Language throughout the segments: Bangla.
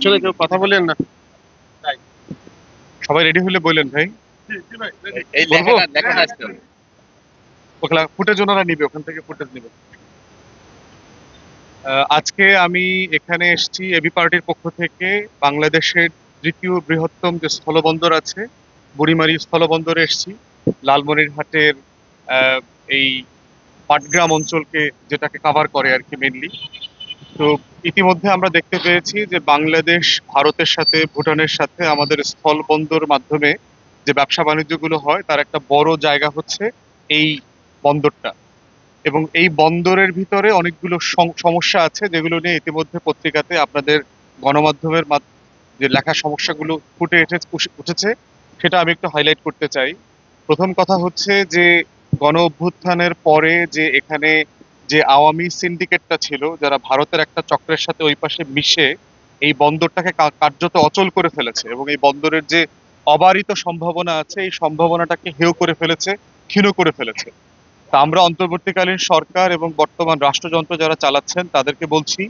চলে কেউ কথা বলেন না, সবাই রেডি হলে বললেন ভাই। এই লেখাটা লেখাটা আসতে হবে। ওখানে ফুটেজ ওনারা নিবে, ওখান থেকে ফুটেজ নিবে। আজকে আমি এখানে এসেছি এবি পার্টির পক্ষ থেকে বাংলাদেশের দ্বিতীয় বৃহত্তম যে স্থলবন্দর আছে বুড়িমারি স্থলবন্দরে এসেছি। লালমনিরহাটের এই পাটগ্রাম অঞ্চলকে যেটাকে কাভার করে আর কি মেনলি। তো ইতিমধ্যে আমরা দেখতে পেয়েছি যে বাংলাদেশ ভারতের সাথে ভুটানের সাথে আমাদের স্থলবন্দর মাধ্যমে যে ব্যবসা বাণিজ্যগুলো হয় তার একটা বড় জায়গা হচ্ছে এই বন্দরটা। এবং এই বন্দরের ভিতরে অনেকগুলো সমস্যা আছে যেগুলো নিয়ে ইতিমধ্যে পত্রিকাতে আপনাদের গণমাধ্যমের যে লেখা সমস্যাগুলো উঠেছে সেটা আমি একটু হাইলাইট করতে চাই। প্রথম কথা হচ্ছে যে গণ অভ্যুত্থানের পরে যে এখানে যে আওয়ামী সিন্ডিকেটটা ছিল যারা ভারতের একটা চক্রের সাথে ওই পাশে মিশে এই বন্দরটাকে কার্যত অচল করে ফেলেছে এবং এই বন্দরের যে অবারিত সম্ভাবনা আছে এই সম্ভাবনাটাকে হেয় করে ফেলেছে, ক্ষীণ করে ফেলেছে। তা আমরা অন্তর্বর্তীকালীন সরকার এবং বর্তমান রাষ্ট্রযন্ত্র যারা চালাচ্ছেন তাদেরকে বলছি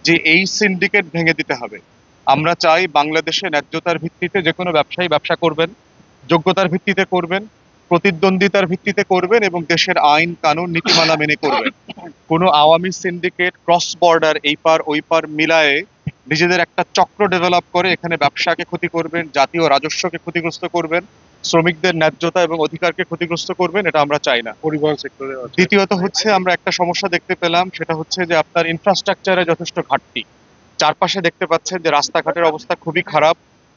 যে এই সিন্ডিকেট ভেঙে দিতে হবে। আমরা চাই বাংলাদেশে ন্যায্যতার ভিত্তিতে যে কোনো ব্যবসায়ী ব্যবসা করবেন, যোগ্যতার ভিত্তিতে করবেন, প্রতিদ্বন্দ্বিতার ভিত্তিতে করবেন এবং দেশের আইন কানুন নীতিমালা মেনে করবেন। কোনো আওয়ামী সিন্ডিকেট ক্রস বর্ডার এই পার ওই পার মিলায়ে নিজেদের একটা চক্র ডেভেলপ করে এখানে ব্যবসাকে ক্ষতি করবেন, জাতীয় রাজস্বকে ক্ষতিগ্রস্ত করবেন, শ্রমিকদের ন্যায্যতা এবং অধিকারকে ক্ষতিগ্রস্ত করবেন, এটা আমরা চাই না। পরিবহন সেক্টরে দ্বিতীয়ত হচ্ছে আমরা একটা সমস্যা দেখতে পেলাম, সেটা হচ্ছে যে আপনার ইনফ্রাস্ট্রাকচারে যথেষ্ট ঘাটতি। চারপাশে দেখতে পাচ্ছেন যে রাস্তাঘাটের অবস্থা খুবই খারাপ,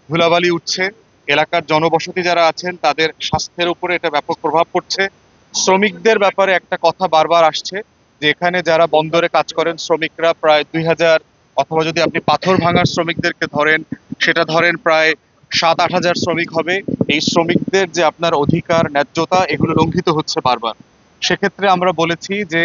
ধুলাবালি উঠছে, এলাকার জনবসতি যারা আছেন তাদের স্বাস্থ্যের উপরে এটা ব্যাপক প্রভাব পড়ছে। শ্রমিকদের ব্যাপারে একটা কথা বারবার আসছে যে এখানে যারা বন্দরে কাজ করেন শ্রমিকরা প্রায় 2000, অথবা যদি আপনি পাথর ভাঙার শ্রমিকদেরকে ধরেন সেটা ধরেন প্রায় 7-8 হাজার শ্রমিক হবে। এই শ্রমিকদের যে আপনার অধিকার ন্যায্যতা এগুলো লঙ্ঘিত হচ্ছে বারবার। সেক্ষেত্রে আমরা বলেছি যে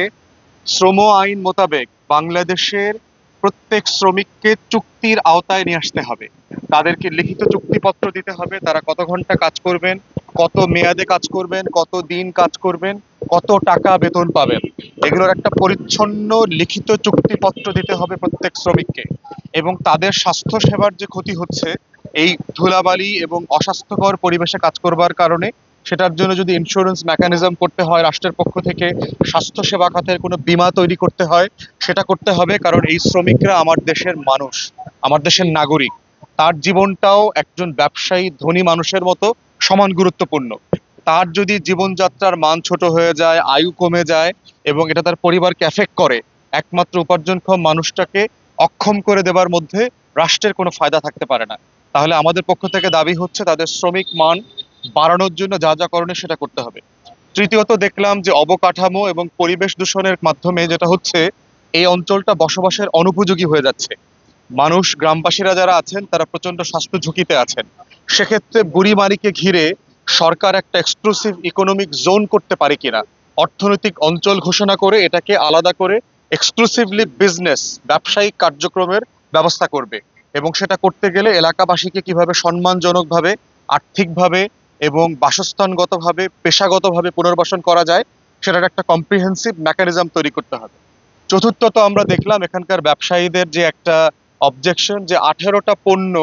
শ্রম আইন মোতাবেক বাংলাদেশের প্রত্যেক শ্রমিককে চুক্তির আওতায় নিয়ে আসতে হবে, তাদেরকে লিখিত চুক্তিপত্র দিতে হবে, তারা কত ঘন্টা কাজ করবেন, কত মেয়াদে কাজ করবেন, কত দিন কাজ করবেন, কত টাকা বেতন পাবেন, এগুলোর একটা পরিচ্ছন্ন লিখিত চুক্তিপত্র দিতে হবে প্রত্যেক শ্রমিককে। এবং তাদের স্বাস্থ্য সেবার যে ক্ষতি হচ্ছে এই ধুলাবালি এবং অস্বাস্থ্যকর পরিবেশে কাজ করবার কারণে, সেটার জন্য যদি ইন্স্যুরেন্স মেকানিজম করতে হয় রাষ্ট্রের পক্ষ থেকে, স্বাস্থ্য সেবা খাতের কোনো বীমা তৈরি করতে হয় সেটা করতে হবে। কারণ এই শ্রমিকরা আমার দেশের মানুষ, আমার দেশের নাগরিক, তার জীবনটাও একজন ব্যবসায়ী ধনী মানুষের মতো সমান গুরুত্বপূর্ণ। তার যদি জীবনযাত্রার মান ছোট হয়ে যায়, আয়ু কমে যায় এবং এটা তার পরিবারকে এফেক্ট করে, একমাত্র উপার্জনক্ষম মানুষটাকে অক্ষম করে দেবার মধ্যে রাষ্ট্রের কোনো ফায়দা থাকতে পারে না। তাহলে আমাদের পক্ষ থেকে দাবি হচ্ছে তাদের শ্রমিক মান বাড়ানোর জন্য যা যা করণীয় সেটা করতে হবে। তৃতীয়ত দেখলাম যে অবকাঠামো এবং পরিবেশ দূষণের মাধ্যমে যেটা হচ্ছে এই অঞ্চলটা বসবাসের অনুপযোগী হয়ে যাচ্ছে। মানুষ, গ্রামবাসীরা যারা আছেন তারা প্রচন্ড স্বাস্থ্য ঝুঁকিতে আছেন। সেক্ষেত্রে বুড়িমারিকে ঘিরে সরকার একটা এক্সক্লুসিভ ইকোনমিক জোন করতে পারে কিনা, অর্থনৈতিক অঞ্চল ঘোষণা করে এটাকে আলাদা করে এক্সক্লুসিভলি বিজনেস ব্যবসায়িক কার্যক্রমের ব্যবস্থা করবে। এবং সেটা করতে গেলে এলাকাবাসীকে কিভাবে সম্মানজনকভাবে, আর্থিকভাবে এবং বাসস্থানগতভাবে, পেশাগতভাবে পুনর্বাসন করা যায় সেটার একটা কম্প্রিহেন্সিভ মেকানিজম তৈরি করতে হবে। চতুর্থত আমরা দেখলাম এখানকার ব্যবসায়ীদের যে একটা অবজেকশন যে 18টা পণ্য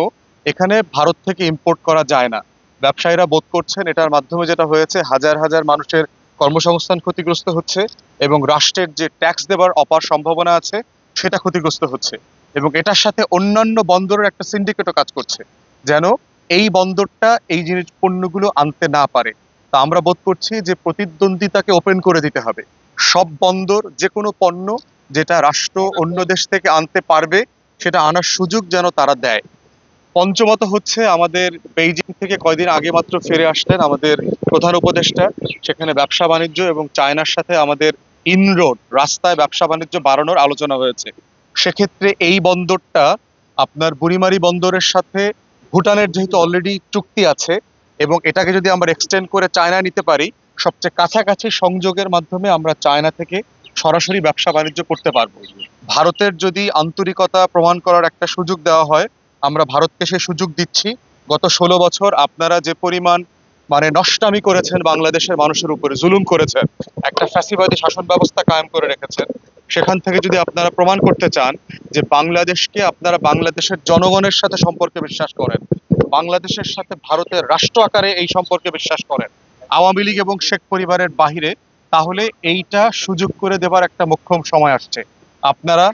এখানে ভারত থেকে ইম্পোর্ট করা যায় না। ব্যবসায়ীরা বোধ করছেন এটার মাধ্যমে যেটা হয়েছে হাজার হাজার মানুষের কর্মসংস্থান ক্ষতিগ্রস্ত হচ্ছে এবং রাষ্ট্রের যে ট্যাক্স দেবার অপার সম্ভাবনা আছে সেটা ক্ষতিগ্রস্ত হচ্ছে। এবং এটার সাথে অন্যান্য বন্দরের একটা সিন্ডিকেটও কাজ করছে যেন এই বন্দরটা এই জিনিস পণ্যগুলো আনতে না পারে। তা আমরা বোধ করছি যে প্রতিদ্বন্দ্বিতাকে ওপেন করে দিতে হবে। সব বন্দর যে কোনো পণ্য যেটা রাষ্ট্র অন্য দেশ থেকে আনতে পারবে সেটা আনার সুযোগ যেন তারা দেয়। পঞ্চমত হচ্ছে আমাদের বেইজিং থেকে কয়দিন আগে মাত্র ফিরে আসলেন আমাদের প্রধান উপদেষ্টা। সেখানে ব্যবসা বাণিজ্য এবং চায়নার সাথে আমাদের ইনরোড রাস্তায় ব্যবসা বাণিজ্য বাড়ানোর আলোচনা হয়েছে। সেক্ষেত্রে এই বন্দরটা আপনার বুড়িমারি বন্দরের সাথে ভুটানের যেহেতু অলরেডি চুক্তি আছে এবং এটাকে যদি আমরা এক্সটেন্ড করে চায়না নিতে পারি, সবচেয়ে কাছাকাছি সংযোগের মাধ্যমে আমরা চায়না থেকে সরাসরি ব্যবসা বাণিজ্য করতে পারবো। ভারতের যদি আন্তরিকতা প্রমাণ করার একটা সুযোগ দেওয়া হয়, আমরা ভারতকে সেই সুযোগ দিচ্ছি। গত 16 বছর আপনারা যে পরিমাণ মানে নষ্টামি করেছেন, বাংলাদেশের মানুষের উপরে জুলুম করেছেন, একটা ফ্যাসিবাদী শাসন ব্যবস্থা কায়েম করে রেখেছেন, সেখান থেকে যদি আপনারা প্রমাণ করতে চান যে বাংলাদেশকে আপনারা বাংলাদেশের জনগণের সাথে সম্পর্কে বিশ্বাস করেন, বাংলাদেশের সাথে ভারতের রাষ্ট্র আকারে এই সম্পর্কে বিশ্বাস করেন, আওয়ামী লীগ এবং শেখ পরিবারের বাহিরে, তাহলে এইটা সুযোগ করে দেবার একটা মোক্ষম সময় আসছে। আপনারা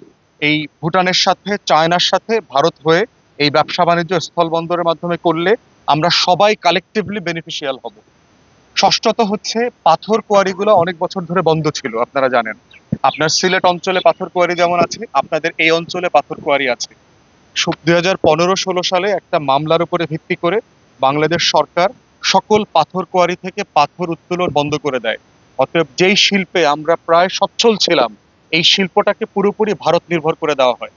এই ভুটানের সাথে, চায়নার সাথে ভারত হয়ে এই ব্যবসা বাণিজ্য স্থলবন্দরের মাধ্যমে করলে আমরা সবাই কালেকটিভলি বেনিফিশিয়াল হব। ষষ্ঠত হচ্ছে, পাথর কোয়ারিগুলো অনেক বছর ধরে বন্ধ ছিল, আপনারা জানেন। আপনার সিলেট অঞ্চলে পাথর কোয়ারি যেমন আছে, আপনাদের এই অঞ্চলে পাথর কোয়ারি আছে। 2015-16 সালে একটা মামলার উপরে ভিত্তি করে বাংলাদেশ সরকার সকল পাথর কোয়ারি থেকে পাথর উত্তোলন বন্ধ করে দেয়। অতএব যেই শিল্পে আমরা প্রায় সচ্ছল ছিলাম, এই শিল্পটাকে পুরোপুরি ভারত নির্ভর করে দেওয়া হয়।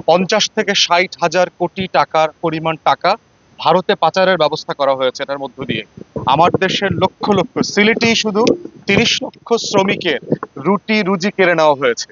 50 থেকে 60 হাজার কোটি টাকার পরিমাণ টাকা ভারতে পাচারের ব্যবস্থা করা হয়েছে এটার মধ্য দিয়ে। আমার দেশের লক্ষ লক্ষ, সিলেটি শুধু 30 লক্ষ শ্রমিকের রুটি রুজি কেড়ে নেওয়া হয়েছে।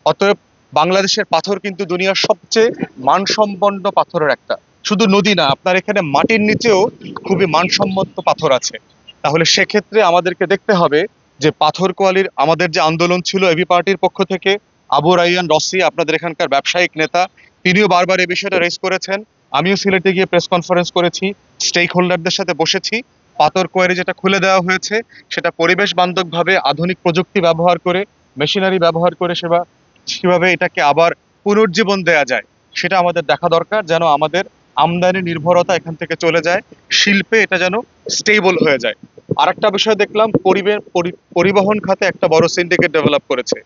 অতএব বাংলাদেশের পাথর কিন্তু দুনিয়ার সবচেয়ে মানসম্পন্ন পাথরের একটা। শুধু নদী না, আপনার এখানে মাটির নিচেও খুবই মানসম্মত পাথর আছে। তাহলে সেক্ষেত্রে আমাদেরকে দেখতে হবে যে পাথর কোয়ালির আমাদের যে আন্দোলন ছিল এবি পার্টির পক্ষ থেকে, আবু রাইয়ান রসি আপনাদের এখানকার ব্যবসায়িক নেতা, তিনিও বারবার এই বিষয়টা রেজ করেছেন। আমিও সিলেটে গিয়ে প্রেস কনফারেন্স করেছি, স্টেক হোল্ডারদের সাথে বসেছি। পাথর কোয়ারি যেটা খুলে দেওয়া হয়েছে সেটা পরিবেশ বান্ধবভাবে আধুনিক প্রযুক্তি ব্যবহার করে, মেশিনারি ব্যবহার করে সেভাবে এটাকে আবার পুনর্জীবন দেয়া যায়, সেটা আমাদের দেখা দরকার, যেন আমাদের আমদানি নির্ভরতা এখান থেকে চলে যায়, শিল্পে এটা যেন স্টেবল হয়ে যায়। আরেকটা বিষয় দেখলাম, পরিবহন খাতে একটা বড় সিন্ডিকেট ডেভেলপ করেছে।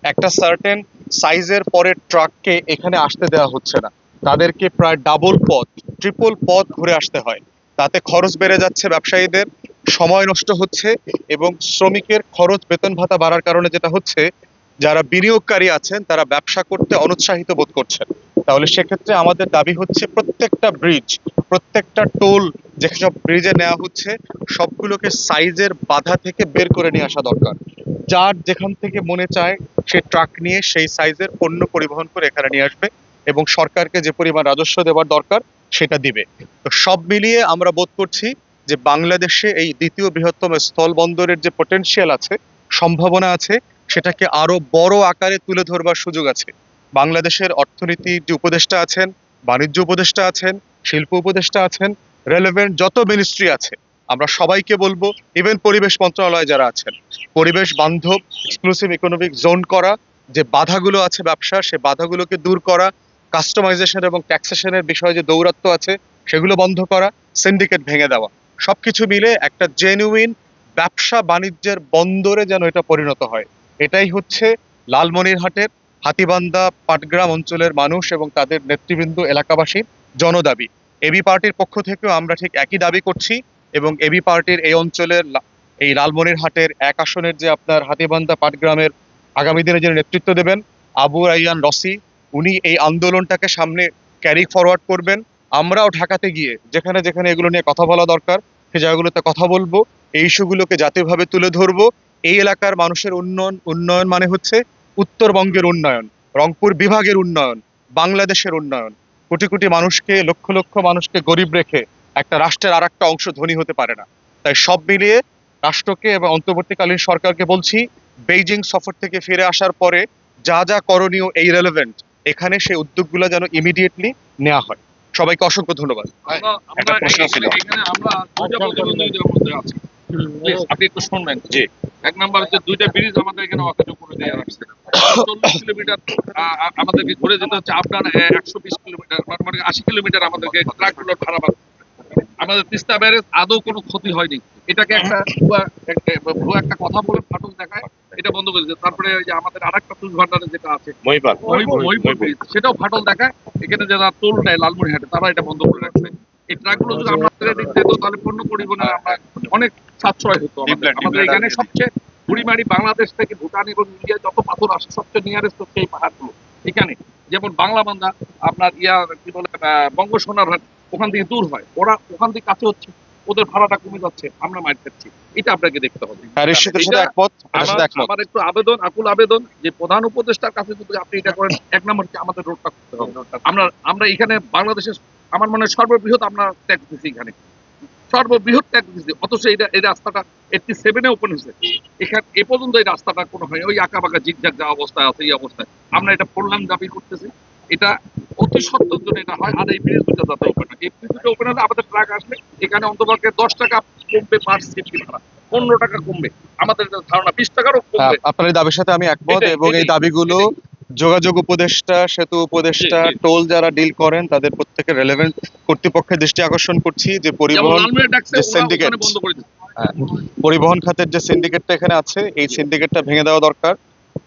একটা সার্টেন সাইজের পরের ট্রাককে এখানে আসতে দেওয়া হচ্ছে না, তাদেরকে প্রায় ডাবল পথ, ট্রিপল পথ ঘুরে আসতে হয়। তাতে খরচ বেড়ে যাচ্ছে ব্যবসায়ীদের, সময় নষ্ট হচ্ছে, এবং শ্রমিকের খরচ, বেতন ভাতা বাড়ার কারণে যেটা হচ্ছে, যারা বিনিয়োগকারী আছেন তারা ব্যবসা করতে অনুৎসাহিত বোধ করছেন। তাহলে সেক্ষেত্রে আমাদের দাবি হচ্ছে প্রত্যেকটা ব্রিজ, প্রত্যেকটা টোল যেসব ব্রিজে নেওয়া হচ্ছে, সবগুলোকে সাইজের বাধা থেকে বের করে নিয়ে আসা দরকার। যার যেখান থেকে মনে চায় সে ট্রাক নিয়ে সেই সাইজের পণ্য পরিবহন করে এখানে নিয়ে আসবে, এবং সরকারকে যে পরিমাণ রাজস্ব দেওয়ার দরকার সেটা দিবে। তো সব মিলিয়ে আমরা বোধ করছি যে বাংলাদেশে এই দ্বিতীয় বৃহত্তম স্থল বন্দরের যে পটেনশিয়াল আছে, সম্ভাবনা আছে, সেটাকে আরো বড় আকারে তুলে ধরবার সুযোগ আছে। বাংলাদেশের অর্থনীতির যে উপদেষ্টা আছেন, বাণিজ্য উপদেষ্টা আছেন, শিল্প উপদেষ্টা আছেন, রেলেভেন্ট যত মিনিস্ট্রি আছে, আমরা সবাইকে বলবো, ইভেন পরিবেশ মন্ত্রণালয় যারা আছেন, পরিবেশ বান্ধব এক্সক্লুসিভ ইকোনমিক জোন করা, যে বাধাগুলো আছে ব্যবসা, সে বাধাগুলোকে দূর করা, কাস্টমাইজেশন এবং ট্যাক্সেশনের বিষয়ে যে দৌরাত্ম্য আছে সেগুলো বন্ধ করা, সিন্ডিকেট ভেঙে দেওয়া, সবকিছু মিলে একটা জেনুইন ব্যবসা বাণিজ্যের বন্দরে যেন এটা পরিণত হয়। এটাই হচ্ছে লালমনিরহাটের হাতীবান্ধা পাটগ্রাম অঞ্চলের মানুষ এবং তাদের নেতৃবৃন্দ, এলাকাবাসীর জনদাবি। এবি পার্টির পক্ষ থেকেও আমরা ঠিক একই দাবি করছি, এবং এবি পার্টির এই অঞ্চলের এই লালমনিরহাটের 1 আসনের যে আপনার হাতীবান্ধা পাটগ্রামের আগামী দিনে যিনি নেতৃত্ব দেবেন, আবু রাইয়ান রসি, উনি এই আন্দোলনটাকে সামনে ক্যারি ফরওয়ার্ড করবেন। আমরাও ঢাকাতে গিয়ে যেখানে যেখানে এগুলো নিয়ে কথা বলা দরকার সে জায়গাগুলোতে কথা বলবো, এই ইস্যুগুলোকে জাতীয়ভাবে তুলে ধরবো। এই এলাকার মানুষের উন্নয়ন, উন্নয়ন মানে হচ্ছে উত্তরবঙ্গের উন্নয়ন, রংপুর বিভাগের উন্নয়ন, বাংলাদেশের উন্নয়ন। কোটি কোটি মানুষকে, লক্ষ লক্ষ মানুষকে গরিব রেখে একটা রাষ্ট্রের আর একটা অংশ ধনী হতে পারে না। তাই সব মিলিয়ে রাষ্ট্রকে এবং অন্তর্বর্তীকালীন সরকারকে বলছি, বেইজিং সফর থেকে ফিরে আসার পরে যা যা করণীয় এই রেলেভেন্ট, এখানে সেই উদ্যোগগুলো যেন ইমিডিয়েটলি নেওয়া হয়। সবাইকে অসংখ্য ধন্যবাদ। একটা প্রশ্ন ছিল। আমরা দুইটা প্রতিবন্ধীদের মধ্যে আছি। Please, আপনি একটু শুনবেন। জি। এক নাম্বার হচ্ছে দুইটা ব্রিজ আমাদের এখানে অকেজো করে দেওয়া হচ্ছে। 40 কিলোমিটার আমাদেরকে ঘুরে যেতে হচ্ছে, আপনার 120 কিলোমিটার, মানে 80 কিলোমিটার আমাদেরকে ট্রাকগুলোর ভাড়া বাড়ছে। আমাদের তিস্তা ব্যারেজ আদৌ কোনো ক্ষতি হয়নি, এটাকে একটা ভুয়া একটা কথা বলে ফাটল দেখায়, এটা বন্ধ করে দিয়েছে। তারপরে ওই যে আমাদের আরেকটা তুষ ভান্ডারে যেটা আছে মহিপুর ব্রিজ, সেটাও ফাটল দেখায়। এখানে যারা টোল দেয় লালমনিরহাটে, তারা এটা বন্ধ করে রাখছে। এই ট্রাকগুলো যদি আমাদের এদিক দিত তাহলে পণ্য পরিবহনের আমরা অনেক সাশ্রয় হতো। আমাদের এখানে সবচেয়ে বুড়িমারি, বাংলাদেশ থেকে ভুটান এবং ইন্ডিয়া যত পাথর আসে সবচেয়ে নিয়ারেস্ট হচ্ছে এই পাহাড়গুলো। এখানে যেমন বাংলাবান্ধা, আপনার কি বলে বঙ্গসোনারহাট, ওখান থেকে দূর হয়, ওরা ওখান থেকে কাছে হচ্ছে, ওদের ভাড়াটা কমে যাচ্ছে, আমরা মাইর খাচ্ছি। এটা আপনাকে দেখতে হবে। আমার একটু আবেদন, আকুল আবেদন, যে প্রধান উপদেষ্টার কাছে যদি আপনি এটা করেন, এক নম্বর হচ্ছে আমাদের রোডটা করতে হবে। আমরা এখানে বাংলাদেশের আমার মনে হয় সর্ববৃহৎ আমরা ট্যাক্স দিচ্ছি এখানে, সর্ববৃহৎ ট্যাক্স দিচ্ছে, অথচ এই রাস্তাটা 87-এ ওপেন হয়েছে, এখানে এ পর্যন্ত এই রাস্তাটা কোনো হয় ওই আঁকা বাঁকা জিগজাগ যা অবস্থায় আছে এই অবস্থায় আমরা এটা পড়লাম দাবি করতেছি। এটা অতি সত্তর জন্য এটা হয়। আর এই ব্রিজ দুটো যাতে ওপেন হয়, এই ব্রিজ দুটো ওপেন হলে আমাদের ট্রাক আসলে এখানে অন্তপক্ষে 10 টাকা কমবে পার সেফটি ভাড়া, 15 টাকা কমবে, আমাদের ধারণা 20 টাকারও কমবে। আপনার এই দাবির সাথে আমি একমত, এবং এই দাবিগুলো যোগাযোগ উপদেষ্টা, সেতু উপদেষ্টা, টোল যারা ডিল করেন তাদের প্রত্যেকের রেলেভেন্ট কর্তৃপক্ষের দৃষ্টি আকর্ষণ করছি যে পরিবহন খাতের যে সিন্ডিকেটটা এখানে আছে এই সিন্ডিকেটটা ভেঙে দেওয়া দরকার,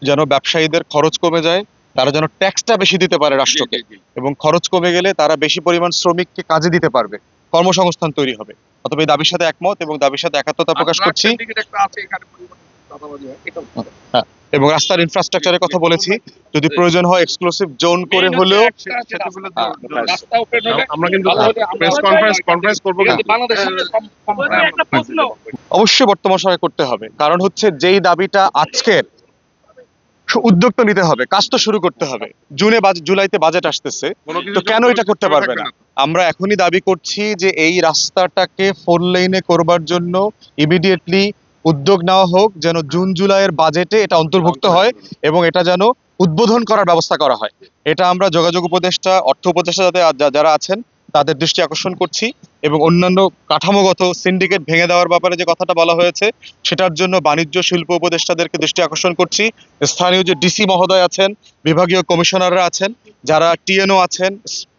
যেন ব্যবসায়ীদের খরচ কমে যায়, তারা যেন ট্যাক্সটা বেশি দিতে পারে রাষ্ট্রকে, এবং খরচ কমে গেলে তারা বেশি পরিমাণ শ্রমিককে কাজে দিতে পারবে, কর্মসংস্থান তৈরি হবে। অথবা এই দাবির সাথে একমত এবং দাবির সাথে একাত্মতা প্রকাশ করছি। হ্যাঁ, এবং রাস্তার ইনফ্রাস্ট্রাকচারের কথা বলেছি, যদি প্রয়োজন হয় এক্সক্লুসিভ জোন করে হলেও আমরা কিন্তু প্রেস কনফারেন্স করব। অবশ্যই বর্তমান সময়ে করতে হবে, কারণ হচ্ছে যেই দাবিটা আজকের উদ্যোগ তো নিতে হবে, কাজ তো শুরু করতে হবে। জুলাইতে বাজেট আসতেছে, তো কেন এটা করতে পারবে না? আমরা এখনই দাবি করছি যে এই রাস্তাটাকে 4 লেনে করবার জন্য ইমিডিয়েটলি উদ্যোগ নেওয়া হোক, যেন জুন জুলাইয়ের বাজেটে এটা অন্তর্ভুক্ত হয় এবং এটা যেন উদ্বোধন করার ব্যবস্থা করা হয়। এটা আমরা যোগাযোগ উপদেষ্টা, অর্থ উপদেষ্টা যারা আছেন তাদের দৃষ্টি আকর্ষণ করছি, এবং অন্যান্য কাঠামোগত সিন্ডিকেট ভেঙে দেওয়ার ব্যাপারে যে কথাটা বলা হয়েছে সেটার জন্য বাণিজ্য শিল্প উপদেষ্টাদেরকে দৃষ্টি আকর্ষণ করছি। স্থানীয় যে ডিসি মহোদয় আছেন, বিভাগীয় কমিশনাররা আছেন, যারা টিএনও আছেন,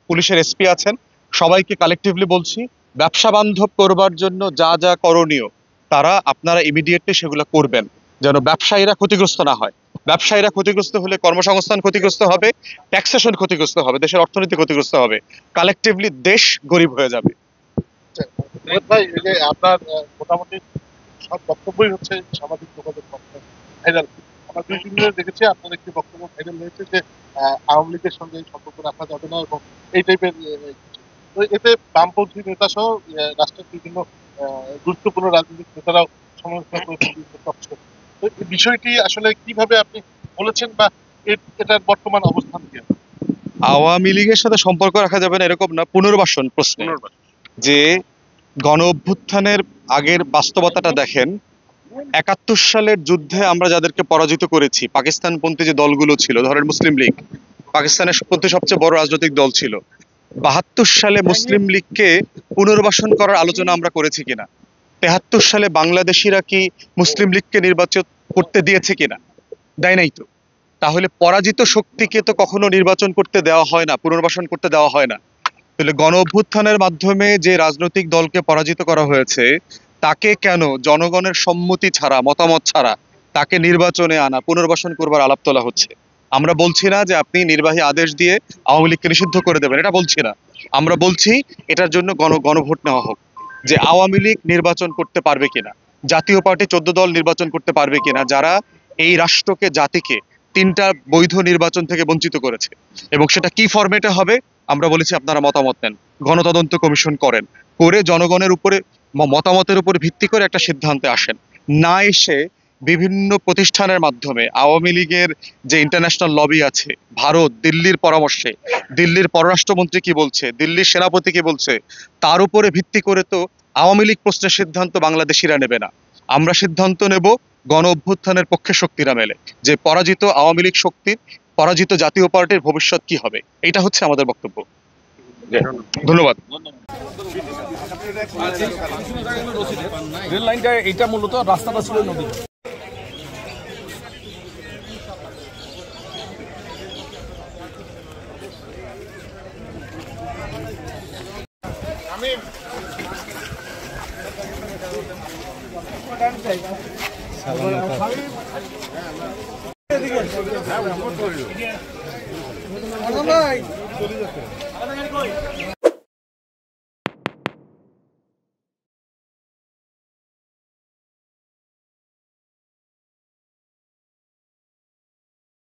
পুলিশের এসপি আছেন, সবাইকে কালেকটিভলি বলছি ব্যবসা বান্ধব করবার জন্য যা যা করণীয় তারা আপনারা ইমিডিয়েটলি সেগুলো করবেন, যেন ব্যবসায়ীরা ক্ষতিগ্রস্ত না হয়। ব্যবসায়ীরা ক্ষতিগ্রস্ত হলে কর্মসংস্থান ক্ষতিগ্রস্ত হবে, ট্যাক্সেশন ক্ষতিগ্রস্ত হবে, দেশের অর্থনীতি ক্ষতিগ্রস্ত হবে, কালেকটিভলি দেশ গরিব হয়ে যাবে। ভাই, এই যে আপনার মোটামুটি সব বক্তব্যই হচ্ছে সামাজিক যোগাযোগ মাধ্যমে ভাইরাল। আমরা 2 দিন ধরে দেখেছি আপনার একটি বক্তব্য ভাইরাল হয়েছে যে আওয়ামী লীগের সঙ্গে সম্পর্ক রাখা যাবে না, এবং এই টাইপের তো এতে বামপন্থী নেতা সহ রাষ্ট্রের বিভিন্ন গুরুত্বপূর্ণ রাজনৈতিক নেতারাও সমালোচনা করেছেন। তো এই বিষয়টি আসলে কিভাবে আপনি বলেছেন, বা এটার বর্তমান অবস্থান কি? আওয়ামী লীগের সাথে সম্পর্ক রাখা যাবে না এরকম না, পুনর্বাসন প্রশ্ন। যে গণ অভ্যুত্থানের আগের বাস্তবতাটা দেখেন, 71 সালের যুদ্ধে আমরা যাদেরকে পরাজিত করেছি, পাকিস্তানপন্থী যে দলগুলো ছিল, ধরেন মুসলিম লীগ পাকিস্তানের পন্থী সবচেয়ে বড় রাজনৈতিক দল ছিল, 72 সালে মুসলিম লীগকে পুনর্বাসন করার আলোচনা আমরা করেছি কিনা? 73 সালে বাংলাদেশিরা কি মুসলিম লীগকে নির্বাচন করতে দিয়েছে কিনা? দেয় নাই তো। তাহলে পরাজিত শক্তিকে তো কখনো নির্বাচন করতে দেওয়া হয় না, পুনর্বাসন করতে দেওয়া হয় না। তাহলে গণ অভ্যুত্থানের মাধ্যমে যে রাজনৈতিক দলকে পরাজিত করা হয়েছে তাকে কেন জনগণের সম্মতি ছাড়া, মতামত ছাড়া তাকে নির্বাচনে আনা, পুনর্বাসন করবার আলাপ তোলা হচ্ছে? আমরা বলছি না যে আপনি নির্বাহী আদেশ দিয়ে আওয়ামী লীগকে নিষিদ্ধ করে দেবেন, এটা বলছি না। আমরা বলছি এটার জন্য গণভোট নেওয়া হোক, যে আওয়ামী লীগ নির্বাচন করতে পারবে কিনা, জাতীয় পার্টি 14 দল নির্বাচন করতে পারবে কিনা, যারা এই রাষ্ট্রকে, জাতিকে 3টা বৈধ নির্বাচন থেকে বঞ্চিত করেছে। এবং সেটা কি ফরম্যাটে হবে আমরা বলেছি আপনারা মতামত নেন, গণতদন্ত কমিশন করেন, করে জনগণের উপরে মতামতের উপর ভিত্তি করে একটা সিদ্ধান্তে আসেন। না এসে বিভিন্ন প্রতিষ্ঠানের মাধ্যমে আওয়ামী লীগের যে ইন্টারন্যাশনাল লবি আছে, ভারত, দিল্লির পরামর্শে, দিল্লির পররাষ্ট্রমন্ত্রী কি বলছে, দিল্লির সেনাপতি কি বলছে, তার উপরে ভিত্তি করে তো আওয়ামী লীগ প্রশ্নের সিদ্ধান্ত বাংলাদেশিরা নেবে না। আমরা সিদ্ধান্ত নেব গণ অভ্যুত্থানের পক্ষে শক্তিরা মেলে, যে পরাজিত আওয়ামী লীগ শক্তির, পরাজিত জাতীয় পার্টির ভবিষ্যৎ কি হবে। এটা হচ্ছে আমাদের বক্তব্য। ধন্যবাদ। রেল লাইনটা এটা মূলত রাস্তাটা ছিল নদী। আমি